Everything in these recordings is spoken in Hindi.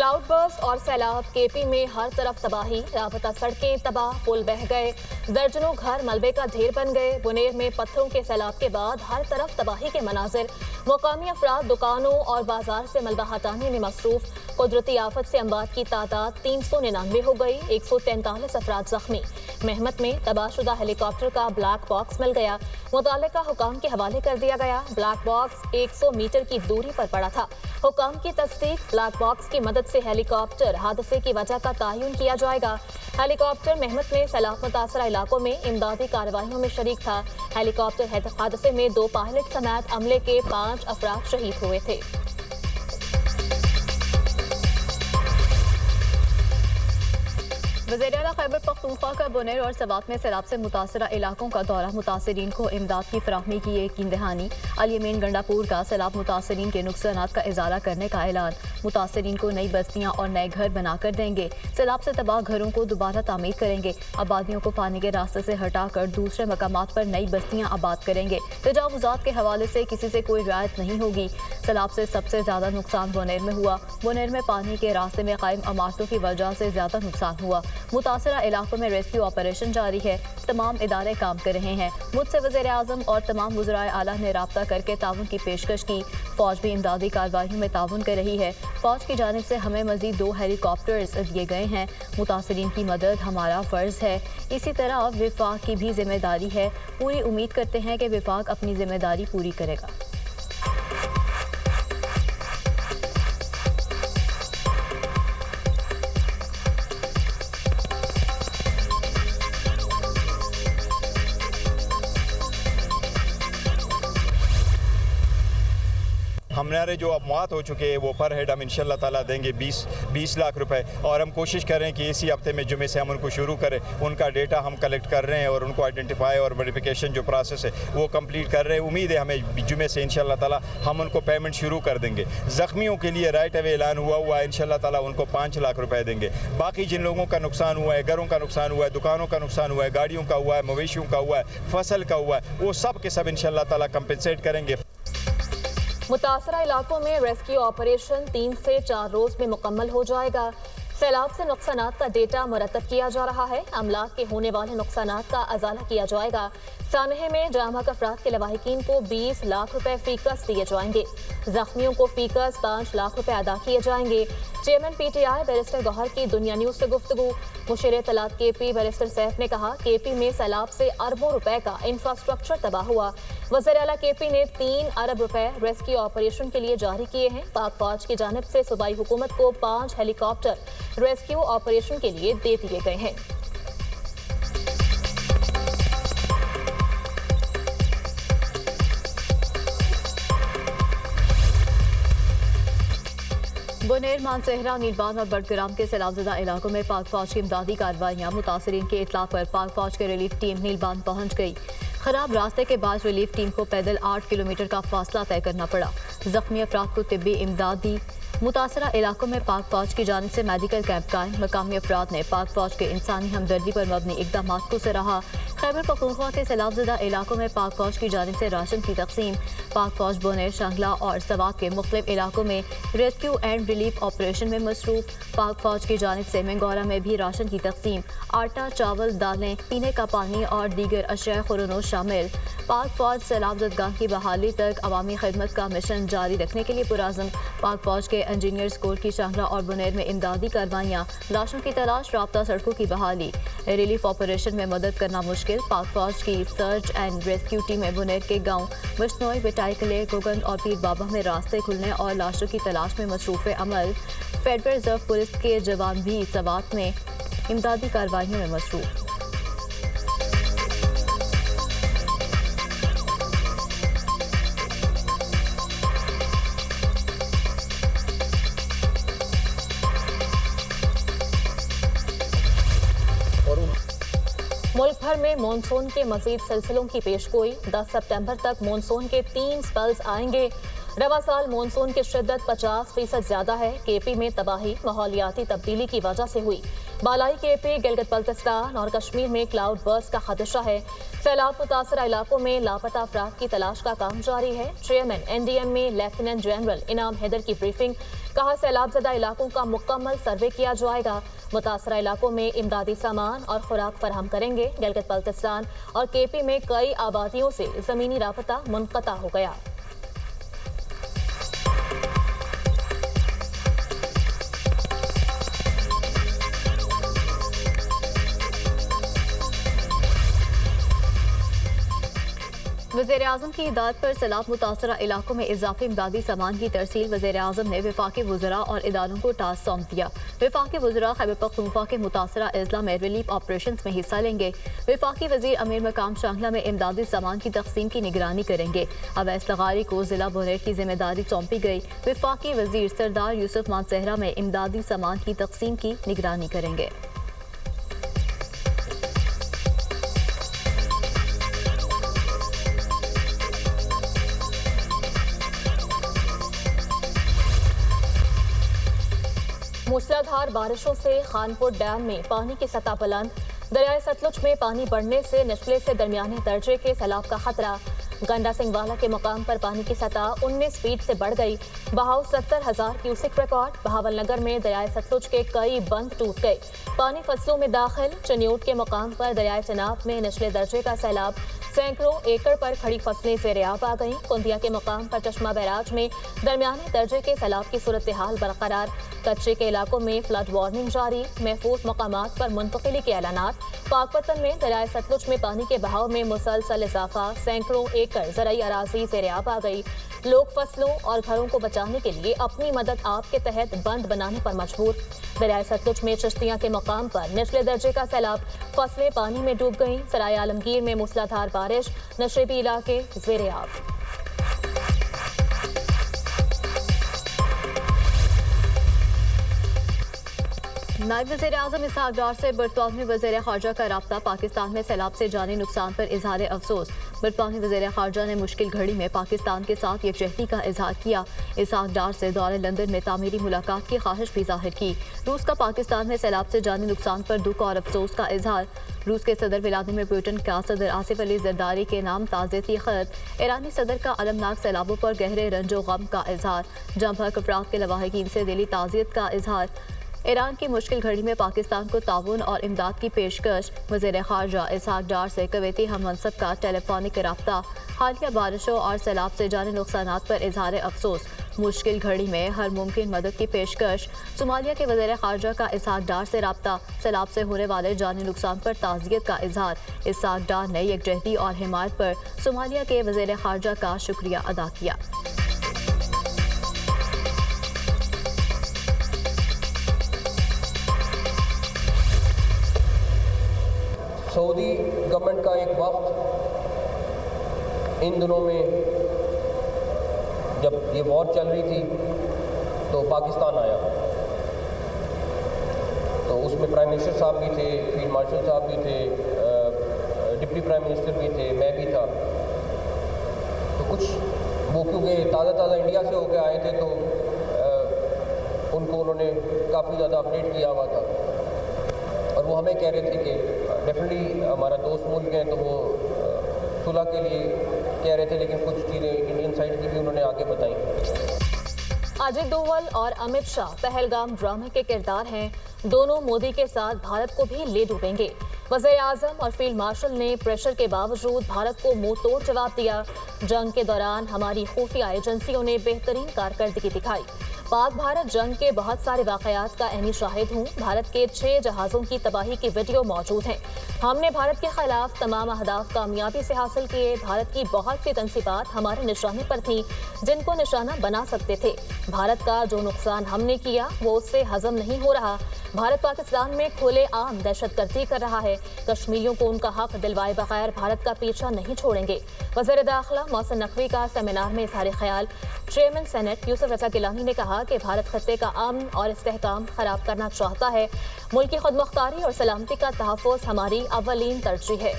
क्लाउड बर्स्ट और सैलाब, केपी में हर तरफ तबाही, लापता सड़कें तबाह, पुल बह गए, दर्जनों घर मलबे का ढेर बन गए। बुनेर में पत्थरों के सैलाब के बाद हर तरफ तबाही के मनाजिर। मुकामी अफराद दुकानों और बाजार से मलबा हटाने में मसरूफ। कुदरती आफत से अमवात की तादाद 399 हो गई, 143 अफराद जख्मी। मेहमत में तबाहशुदा हेलीकॉप्टर का ब्लैक बॉक्स मिल गया, मुतल्लिका हुकाम के हवाले कर दिया गया। ब्लैक बॉक्स 100 मीटर की दूरी पर पड़ा था। हुकाम की तस्दीक, ब्लैक बॉक्स की मदद से हेलीकॉप्टर हादसे की वजह का तयन किया जाएगा। हेलीकॉप्टर मेहमत में सैलाब मुतासरा इलाकों में इमदादी कार्रवाइयों में शरीक था। हेलीकॉप्टर हादसे में 2 पायलट समेत अमले के 5 अफराद शहीद हुए थे। वज़ीर-ए-आला खैबर पख्तूनख्वा का बुनेर और सवात में सैलाब से मुतासरा इलाकों का दौरा, मुतासरीन को इमदाद की फराहमी की यकीन दहानी। अल-यमीन गंडापुर का सैलाब मुतासरीन के नुकसानात का इजाला करने का ऐलान। मुतासरीन को नई बस्तियाँ और नए घर बनाकर देंगे। सैलाब से तबाह घरों को दोबारा तामीर करेंगे। आबादियों को पानी के रास्ते से हटाकर दूसरे मकामात पर नई बस्तियाँ आबाद करेंगे। तजावुज़ात के हवाले से किसी से कोई रियायत नहीं होगी। सैलाब से सबसे ज्यादा नुकसान बुनेर में हुआ। बुनेर में पानी के रास्ते में कायम इमारतों की वजह से ज्यादा नुकसान हुआ। मुतासरा इलाकों में रेस्क्यू ऑपरेशन जारी है। तमाम इदारे काम कर रहे हैं। मुझसे वज़ीर-ए-आज़म और तमाम वज़राए आला ने राब्ता करके ताउन की पेशकश की। फौज भी इमदादी कार्रवाइयों में ताउन कर रही है। फौज की जानिब से हमें मजीद 2 हेलीकॉप्टर्स दिए गए हैं। मुतासरीन की मदद हमारा फ़र्ज है। इसी तरह विफाक की भी जिम्मेदारी है। पूरी उम्मीद करते हैं कि विफाक अपनी जिम्मेदारी पूरी करेगा। हमारे जो अमवात हो चुके हैं वो पर हेड हम इंशाल्लाह ताला देंगे 20 लाख रुपए। और हम कोशिश कर रहे हैं कि इसी हफ्ते में जुमे से हम उनको शुरू करें। उनका डेटा हम कलेक्ट कर रहे हैं और उनको आइडेंटिफाई और वेरिफिकेशन जो प्रोसेस है वो कंप्लीट कर रहे हैं। उम्मीद है हमें जुमे से इंशाल्लाह ताला हम उनको पेमेंट शुरू कर देंगे। ज़ख्मियों के लिए राइट अवे ऐलान हुआ है, इंशाल्लाह ताला उनको 5 लाख रुपए देंगे। बाकी जिन लोगों का नुकसान हुआ है, घरों का नुकसान हुआ है, दुकानों का नुकसान हुआ है, गाड़ियों का हुआ है, मवेशियों का हुआ है, फसल का हुआ है, वो सब के सब इंशाल्लाह ताला कंपनसेट करेंगे। मुतासरा इलाकों में रेस्क्यू ऑपरेशन 3 से 4 रोज में मुकम्मल हो जाएगा। सैलाब से नुकसानात का डेटा मुरतब किया जा रहा है। अमलाक के होने वाले नुकसानात का अजाला किया जाएगा। सानहे में जामक अफराद के लवाहिकीन को 20 लाख रुपए फीकस दिए जाएंगे। जख्मियों को फीकस 5 लाख रुपए अदा किए जाएंगे। चेयरमैन PTI बैरिस्टर गौहर की दुनिया न्यूज से गुफ्तगू। मुशीर इत्तलात KP बैरिस्टर सैफ ने कहा, KP में सैलाब से अरबों रुपए का इंफ्रास्ट्रक्चर तबाह हुआ। वज़ीर-ए-आला KP ने 3 अरब रुपए रेस्क्यू ऑपरेशन के लिए जारी किए हैं। पाक फौज की जानिब से सूबाई हुकूमत को 5 हेलीकॉप्टर रेस्क्यू ऑपरेशन के लिए दे दिए गए हैं। बुनेर, मानसहरा, नीलबान और बड़ग्राम के सैलाबज़दा इलाकों में पाक फौज की इमदादी कार्रवाइयाँ। मुतासरीन के इत्तला पर पाक फौज की रिलीफ टीम नीलबान पहुँच गई। खराब रास्ते के बाद रिलीफ टीम को पैदल 8 किलोमीटर का फासला तय करना पड़ा। जख्मी अफराद को तिब्बी इमदाद दी। मुतासरा इलाकों में पाक फौज की जानिब से मेडिकल कैंप कायम। मकामी अफराद ने पाक फौज के इंसानी हमदर्दी पर मबनी इक़दाम को सराहा। खैबर पख्तूनख्वा के सैलाबज़दा इलाकों में पाक फौज की जानिब से राशन की तकसीम। पाक फौज बुनेर, शांगला और सवात के मुख्तलिफ इलाकों में रेस्क्यू एंड रिलीफ ऑपरेशन में मसरूफ। पाक फौज की जानिब से मंगोरा में भी राशन की तकसीम। आटा, चावल, दालें, पीने का पानी और दीगर अशिया खुरनोश शामिल। पाक फौज सैलाबज़दगाह की बहाली तक अवामी खिदमत का मिशन जारी रखने के लिए पुराज़म। पाक फौज के इंजीनियर्स कोर की शांगला और बुनेर में इमदादी कार्रवाइयाँ। लाशों की तलाश, राब्ता सड़कों की बहाली। रिलीफ ऑपरेशन में मदद करना मुश्किल। पाक फौज की सर्च एंड रेस्क्यू टीमें बुनेर के गाँव बशनोई, बेटाइकले, गोगंद और पीर बाबा में रास्ते खुलने और लाशों की तलाश में मसरूफ़ अमल। फेडरल रिजर्व पुलिस के जवान भी सवात में इमदादी कार्रवाइयों में मसरूफ। मुल्क भर में मानसून के मजीद सिलसिलों की पेशगोई। 10 सितंबर तक मानसून के 3 स्पेल्स आएंगे। रवा साल मानसून की शिद्दत 50% ज्यादा है। KP में तबाही माहौलियाती तब्दीली की वजह से हुई। बालाई केपी, गिलगित बल्तिस्तान और कश्मीर में क्लाउड बर्स्ट का खदशा है। सैलाब मुतासरा इलाकों में लापता अफराद की तलाश का काम जारी है। चेयरमैन NDM में लेफ्टिनेंट जनरल इनाम हैदर की ब्रीफिंग, कहा सैलाब ज़दा इलाकों का मुकम्मल सर्वे किया जाएगा। मुतासरा इलाकों में इमदादी सामान और खुराक फराहम करेंगे। गिलगित बल्तिस्तान और केपी में कई आबादियों से ज़मीनी राबता मुनक़ता हो गया। वज़ीर-ए-आज़म की हिदायत पर सैलाब मुतासरा इलाकों में इजाफी इमदादी सामान की तरसील वज़ीर-ए-आज़म ने वफाकी वज़रा और इदारों को टास्क सौंप दिया। वफाकी वज़रा खैबर पख्तूनख्वा के मुतासरा अजला में रिलीफ ऑपरेशन में हिस्सा लेंगे। वफाकी वज़ीर अमीर मकाम शांगला में इमदादी सामान की तकसीम की निगरानी करेंगे। अवैस लगारी को जिला बोनेट की जिम्मेदारी सौंपी गई। वफाकी वज़ीर सरदार यूसुफ मानसेहरा में इमदादी सामान की तकसीम की निगरानी करेंगे। मूसलाधार बारिशों से खानपुर डैम में पानी की सतह बुलंद। दरियाए सतलुज में पानी बढ़ने से निचले से दरमियाने दर्जे के सैलाब का खतरा। गंडा सिंहवाला के मुकाम पर पानी की सतह 19 फीट से बढ़ गई। बहाव 70,000 क्यूसेक रिकॉर्ड। बहावलनगर में दरियाए सतलुज के कई बंद टूट गए। पानी फसलों में दाखिल। चन्योट के मुकाम पर दरियाए चनाब में निचले दर्जे का सैलाब। सैकड़ों एकड़ पर खड़ी फसलें ज़ेर-ए-आब आ गईं। कुंदिया के मुकाम पर चश्मा बैराज में दरमियाने दर्जे के सैलाब की सूरत हाल बरकरार। कच्चे के इलाकों में फ्लड वार्निंग जारी। महफूज मकामात पर मुंतकिली के ऐलानात। पाकपतन में दरियाए सतलुज में पानी के बहाव में मुसलसल इजाफा। सैकड़ों एकड़ ज़राई अराजी ज़ेर-ए-आब आ गई। लोग फसलों और घरों को बचाने के लिए अपनी मदद आप के तहत बंद बनाने पर मजबूर। दरियाए सतलुज में चिश्तियां के मकाम पर निचले दर्जे का सैलाब। फसलें पानी में डूब गईं। सराय आलमगीर में मूसलाधार बारिश। नशेबी इलाके ज़ेर-ए-आब। नायब वज़ीर-ए-आज़म इसहाक डार से बरतानवी वज़ीर ख़ारजा का राब्ता। पाकिस्तान में सैलाब से जानी नुकसान पर इजहार अफसोस। बरतानवी वज़ीर ख़ारजा ने मुश्किल घड़ी में पाकिस्तान के साथ यकजहती का इजहार किया। इसहाक डार से दौरे लंदन में तामीरी मुलाकात की ख्वाहिश भी जाहिर की। रूस का पाकिस्तान में सैलाब से जानी नुकसान पर दुख और अफसोस का इजहार। रूस के सदर व्लादिमीर पुतिन का सदर आसिफ अली ज़रदारी के नाम ताज़ियती खत। ईरानी सदर का अलमनाक सैलाबों पर गहरे रंजो गम का इजहार। जम भक अफराद के लवाहिकीन से दिली ताज़ियत का इजहार। ईरान की मुश्किल घड़ी में पाकिस्तान को ताउन और इमदाद की पेशकश। वज़ीर ख़ारजा इसहाक डार से कुवैती हम मनसब का टेलीफोनिक रब्ता। हालिया बारिशों और सैलाब से जाने नुकसानात पर इजहार अफसोस। मुश्किल घड़ी में हर मुमकिन मदद की पेशकश। सोमालिया के वज़ीर ख़ारजा का इसहाक डार से रब्ता। सैलाब से होने वाले जानी नुकसान पर ताज़ियत का इजहार। इसहाक डार ने यकजहती और हिमायत पर सोमालिया के वज़ीर ख़ारजा का शुक्रिया अदा किया। सऊदी गवर्नमेंट का एक वक्त इन दिनों में जब ये वॉर चल रही थी तो पाकिस्तान आया, तो उसमें प्राइम मिनिस्टर साहब भी थे, फील्ड मार्शल साहब भी थे, डिप्टी प्राइम मिनिस्टर भी थे, मैं भी था। तो कुछ वो क्योंकि ताज़ा इंडिया से होकर आए थे तो उनको उन्होंने काफ़ी ज़्यादा अपडेट किया हुआ था और वो हमें कह रहे थे कि डेफिनेटली हमारा दोस्त मुल्क है तो वो सुलह के लिए कह रहे थे, लेकिन कुछ चीज़ें इंडियन साइड की भी उन्होंने आगे बताई। अजित डोवल और अमित शाह पहलगाम ड्रामे के किरदार हैं। दोनों मोदी के साथ भारत को भी ले डूबेंगे। वज़ीर-ए-आज़म और फील्ड मार्शल ने प्रेशर के बावजूद भारत को मुंह तोड़ जवाब दिया। जंग के दौरान हमारी खुफिया एजेंसियों ने बेहतरीन कारकर्दगी दिखाई। पाक भारत जंग के बहुत सारे वाक़यात का ऐनी शाहिद हूँ। भारत के 6 जहाज़ों की तबाही की वीडियो मौजूद हैं। हमने भारत के खिलाफ तमाम अहदाफ कामयाबी से हासिल किए। भारत की बहुत सी तनसीबात हमारे निशाने पर थीं जिनको निशाना बना सकते थे। भारत का जो नुकसान हमने किया वो उससे हजम नहीं हो रहा। भारत पाकिस्तान में खुले आम दहशतगर्दी कर रहा है। कश्मीरियों को उनका हक दिलवाए बगैर भारत का पीछा नहीं छोड़ेंगे। वज़ीर दाखिला मोहसिन नकवी का सेमिनार में इज़हार ख्याल। चेयरमैन सेनेट यूसुफ रज़ा गिलानी ने कहा कि भारत खत्ते का अमन और इस्तेहकाम खराब करना चाहता है। मुल्क की खुदमुख्तारी और सलामती का तहफ़्फ़ुज़ हमारी अव्वलीन तरजीह है।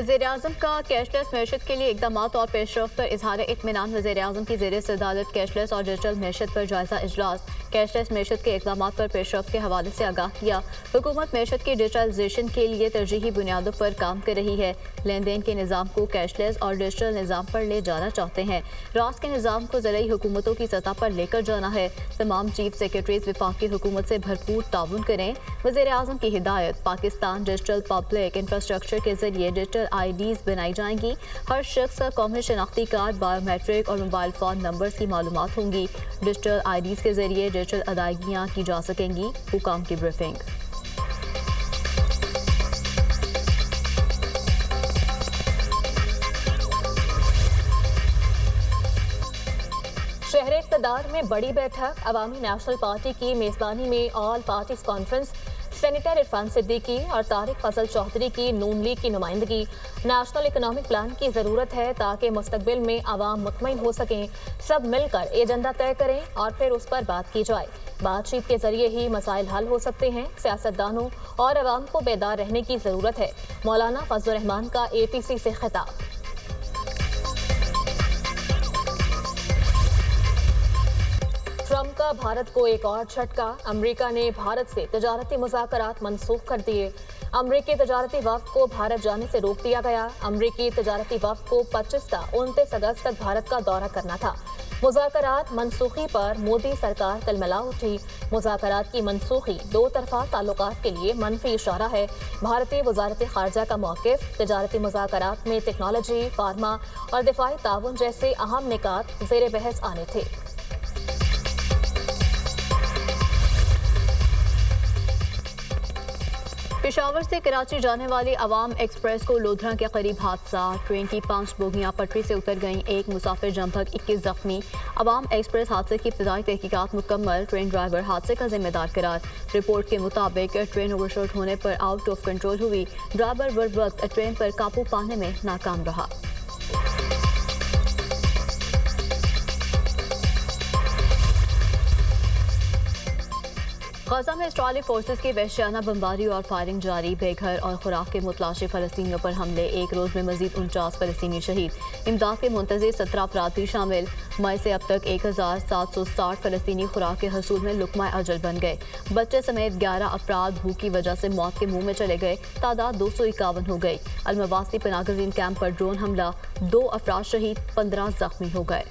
वज़ीर-ए-आज़म का कैशलेस मैशत के लिए इक़दाम और पेशरफ्त पर इजहार इत्मीनान। वज़ीर-ए-आज़म की ज़ेर सदारत कैशलेस और डिजिटल मैशत पर जायज़ा इजलास। कैशलेस मैशत के इक़दाम पर पेशरफ्त के हवाले से आगाह किया। हुकूमत मैशत की डिजिटलाइजेशन के लिए तरजीही बुनियादों पर काम कर रही है। लेन देन के निज़ाम को कैशलेस और डिजिटल निज़ाम पर ले जाना चाहते हैं। रास के निज़ाम को ज़रूरी हुकूमतों की सतह पर लेकर जाना है। तमाम चीफ सेक्रेटरीज वफाकी हुकूमत से भरपूर ताउन करें। वज़ीर-ए-आज़म की हिदायत। पाकिस्तान डिजिटल पब्लिक इंफ्रास्ट्रक्चर के जरिए डिजिटल IDs बनाई जाएंगी। हर शख्स का कौमी शनाख्ती कार्ड, बायोमेट्रिक और मोबाइल फ़ोन नंबर्स की मालूमात होंगी। डिजिटल IDs के जरिए डिजिटल अदायगियाँ की जा सकेंगी। हुकाम की ब्रीफिंग। शहर इक़्तिदार में बड़ी बैठक। अवामी नेशनल पार्टी की मेज़बानी में all parties conference. Senator Irfan Siddiqui और तारिक फजल चौधरी की नून लीग की नुमाइंदगी। नेशनल इकोनॉमिक प्लान की ज़रूरत है ताकि मुस्तकबिल में आवाम मुतमईन हो सकें। सब मिलकर एजेंडा तय करें और फिर उस पर बात की जाए। बातचीत के जरिए ही मसाइल हल हो सकते हैं। सियासतदानों और अवाम को बेदार रहने की ज़रूरत है। मौलाना फजलुर रहमान का APC से खिताब। ट्रंप का भारत को एक और झटका। अमेरिका ने भारत से तजारती मुज़ाकरात मनसूख कर दिए। अमेरिकी तजारती वफ़द को भारत जाने से रोक दिया गया। अमेरिकी तजारती वफ़द को 25 से 29 अगस्त तक भारत का दौरा करना था। मुज़ाकरात मनसूखी पर मोदी सरकार तिलमिला उठी। मुज़ाकरात की मनसूखी दो तरफा ताल्लुकात के लिए मनफी इशारा है। भारतीय वज़ारत ख़ारजा का मौक़िफ़। तजारती मुज़ाकरात में टेक्नोलॉजी, फार्मा और दिफ़ाई ताउन जैसे अहम निकात ज़ेर बहस आने थे। पेशावर से कराची जाने वाली अवाम एक्सप्रेस को लोधरा के करीब हादसा। ट्रेन की 5 बोगियां पटरी से उतर गईं। एक मुसाफिर जमभग 21 जख्मी। अवाम एक्सप्रेस हादसे की इब्तदाई तहकीकात मुकम्मल। ट्रेन ड्राइवर हादसे का जिम्मेदार करार। रिपोर्ट के मुताबिक ट्रेन ओवरशूट होने पर आउट ऑफ कंट्रोल हुई। ड्राइवर बर वक्त ट्रेन पर काबू पाने में नाकाम रहा। गजा में इस्राइली फोर्सेस की वहशियाना बमबारी और फायरिंग जारी। बेघर और खुराक के मुतलाशी फ़लस्तीनियों पर हमले। एक रोज़ में मजीद 49 फ़लस्तीनी शहीद। इमदाद के मुंतज़िर 17 अफराद भी शामिल। मई से अब तक 1760 फ़लस्तीनी खुराक के हसूल में लुक़मा अजल बन गए। बच्चे समेत 11 अफराद भूख की वजह से मौत के मुंह में चले गए। तादाद 251 हो गई। अलमवासी पनागज़ीन कैंप पर ड्रोन हमला। 2 अफराद शहीद, 15 जख्मी हो गए।